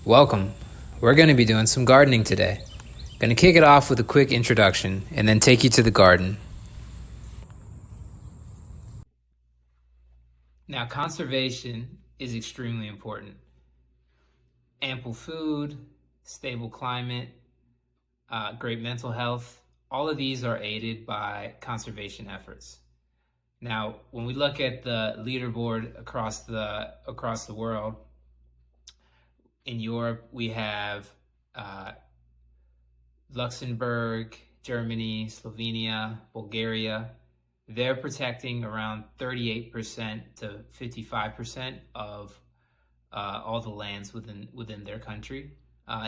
Welcome. We're going to be doing some gardening today. Going to kick it off with a quick introduction and then take you to the garden. Now, conservation is extremely important. Ample food, stable climate, great mental health, all of these are aided by conservation efforts. Now, when we look at the leaderboard across the world, in Europe, we have Luxembourg, Germany, Slovenia, Bulgaria. They're protecting around 38% to 55% of all the lands within their country.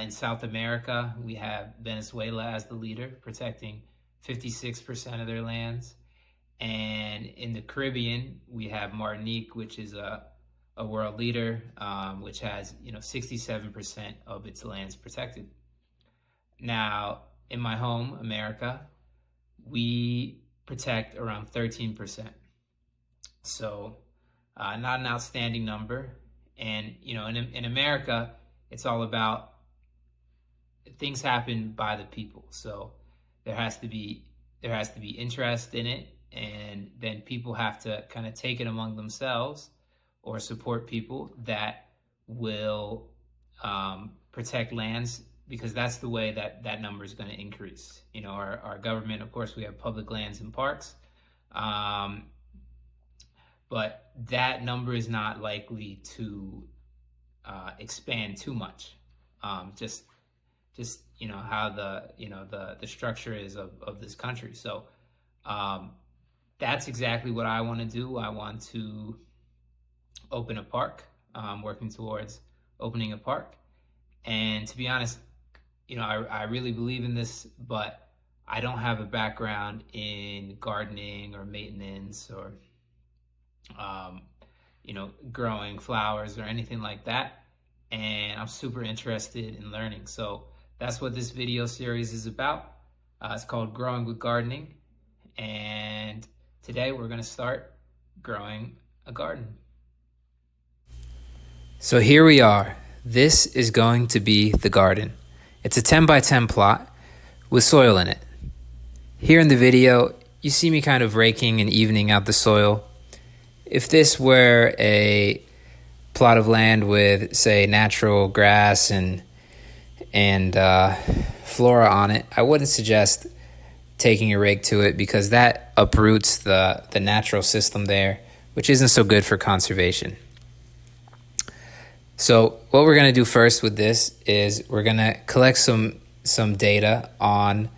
In South America, we have Venezuela as the leader, protecting 56% of their lands. And in the Caribbean, we have Martinique, which is a world leader, which has 67% of its lands protected. Now, in my home, America, we protect around 13%. So, not an outstanding number. And in America, it's all about things happen by the people. So there has to be interest in it, and then people have to kind of take it among themselves or support people that will protect lands, because that's the way that number is going to increase. Our government, of course, we have public lands and parks, but that number is not likely to expand too much. Just how the structure is of this country. So that's exactly what I want to do. I want to open a park. I'm working towards opening a park. And to be honest, I really believe in this, but I don't have a background in gardening or maintenance or, growing flowers or anything like that. And I'm super interested in learning. So that's what this video series is about. It's called Growing with Gardening. And today we're going to start growing a garden. So here we are. This is going to be the garden. It's a 10 by 10 plot with soil in it. Here in the video, you see me kind of raking and evening out the soil. If this were a plot of land with, say, natural grass and flora on it, I wouldn't suggest taking a rake to it, because that uproots the natural system there, which isn't so good for conservation. So what we're going to do first with this is we're going to collect some data on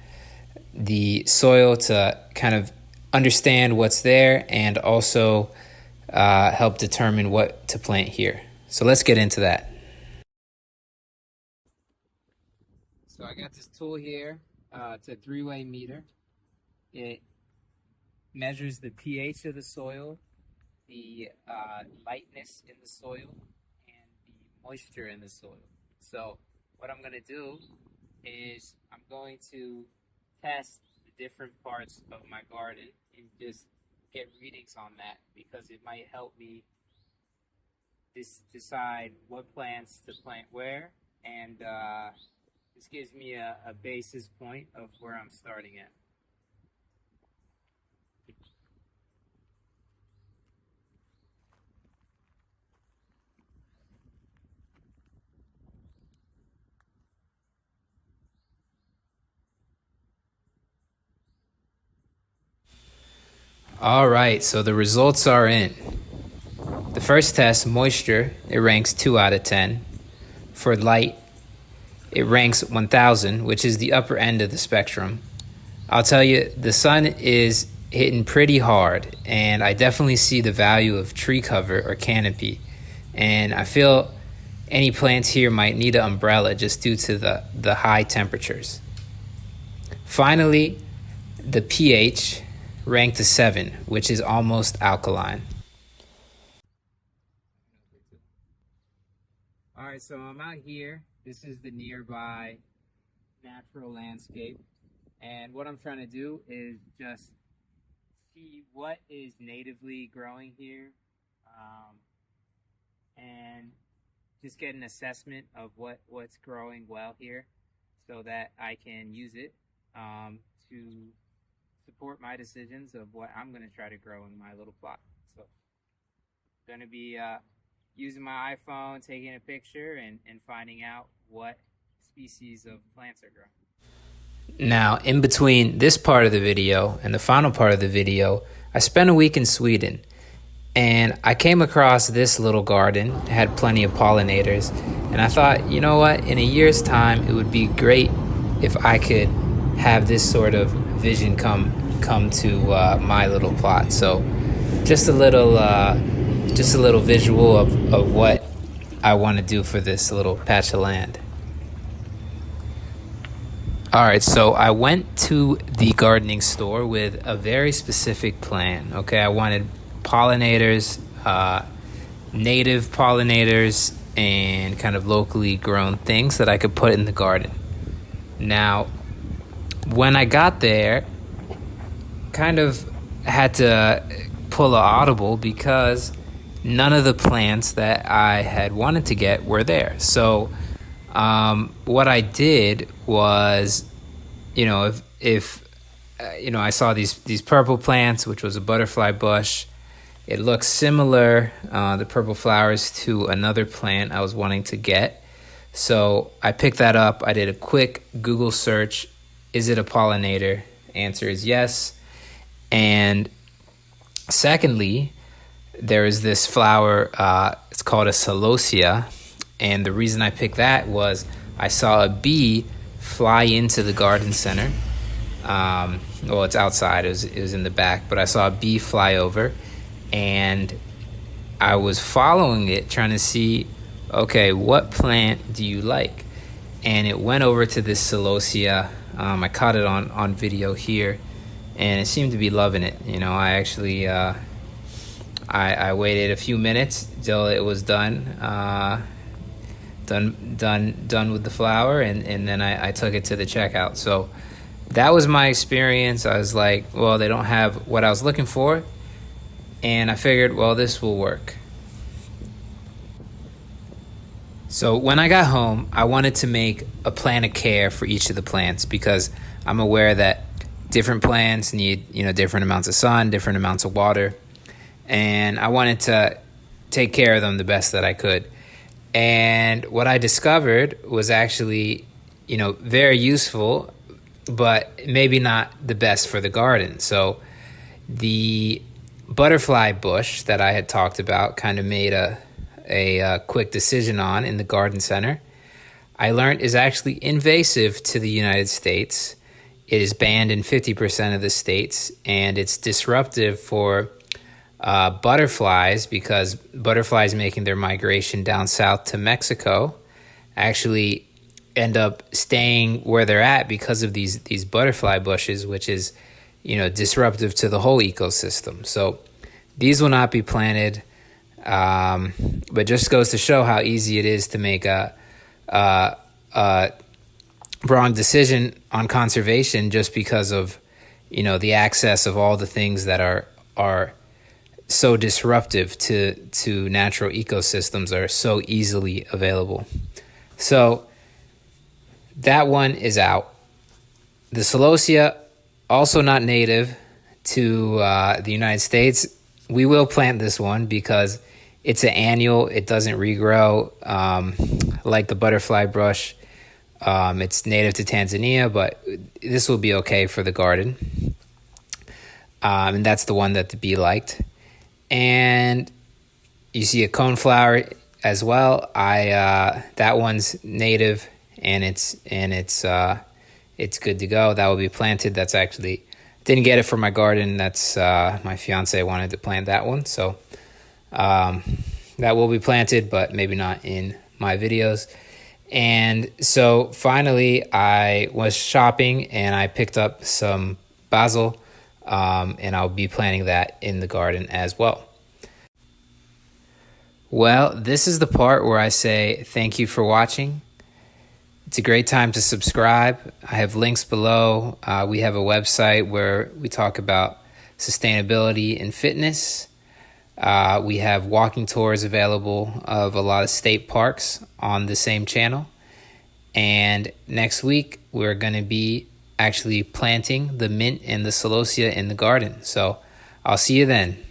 the soil to kind of understand what's there and also help determine what to plant here. So let's get into that. So I got this tool here. It's a 3-way meter. It measures the pH of the soil, the lightness in the soil, and the moisture in the soil. So what I'm going to do is I'm going to test the different parts of my garden and just get readings on that, because it might help me decide what plants to plant where, and this gives me a basis point of where I'm starting at. All right, so the results are in. The first test, moisture, it ranks 2 out of 10. For light, it ranks 1000, which is the upper end of the spectrum. I'll tell you, the sun is hitting pretty hard, and I definitely see the value of tree cover or canopy. And I feel any plants here might need an umbrella just due to the high temperatures. Finally, the pH ranked a 7, which is almost alkaline. All right, so I'm out here. This is the nearby natural landscape. And what I'm trying to do is just see what is natively growing here, and just get an assessment of what's growing well here so that I can use it to support my decisions of what I'm going to try to grow in my little plot. So I'm going to be using my iPhone, taking a picture, and finding out what species of plants are growing. Now, in between this part of the video and the final part of the video, I spent a week in Sweden, and I came across this little garden. It had plenty of pollinators, and I thought, you know what, in a year's time, it would be great if I could have this sort of vision come to my little plot. So just a little visual of what I want to do for this little patch of land. All right, so I went to the gardening store with a very specific plan. Okay, I wanted pollinators, native pollinators, and kind of locally grown things that I could put in the garden. Now, when I got there, kind of had to pull an audible because none of the plants that I had wanted to get were there. So what I did was, if I saw these purple plants, which was a butterfly bush. It looks similar, the purple flowers, to another plant I was wanting to get. So I picked that up. I did a quick Google search. Is it a pollinator? Answer is yes. And secondly, there is this flower, it's called a celosia. And the reason I picked that was I saw a bee fly into the garden center. Well, it's outside, it was in the back, but I saw a bee fly over, and I was following it, trying to see, okay, what plant do you like? And it went over to this celosia. I caught it on video here, and it seemed to be loving it. I actually, I waited a few minutes till it was done with the flower, and then I took it to the checkout. So that was my experience. I was like, well, they don't have what I was looking for, and I figured, well, this will work. So when I got home, I wanted to make a plan of care for each of the plants because I'm aware that different plants need, different amounts of sun, different amounts of water, and I wanted to take care of them the best that I could. And what I discovered was actually, very useful, but maybe not the best for the garden. So the butterfly bush that I had talked about kind of made a quick decision on in the garden center. I learned is actually invasive to the United States. It is banned in 50% of the states, and it's disruptive for butterflies because butterflies making their migration down south to Mexico actually end up staying where they're at because of these butterfly bushes, which is, disruptive to the whole ecosystem. So these will not be planted, but just goes to show how easy it is to make a wrong decision on conservation just because of, the access of all the things that are so disruptive to natural ecosystems are so easily available. So that one is out. The celosia, also not native to the United States. We will plant this one because it's an annual. It doesn't regrow like the butterfly brush. It's native to Tanzania, but this will be okay for the garden. And that's the one that the bee liked. And you see a coneflower as well. That one's native, and it's good to go. That will be planted. That's actually didn't get it for my garden. That's my fiance wanted to plant that one, so that will be planted, but maybe not in my videos. And so finally, I was shopping and I picked up some basil. And I'll be planting that in the garden as well. Well, this is the part where I say thank you for watching. It's a great time to subscribe. I have links below. We have a website where we talk about sustainability and fitness. We have walking tours available of a lot of state parks on the same channel. And next week, we're going to be actually planting the mint and the celosia in the garden. So I'll see you then.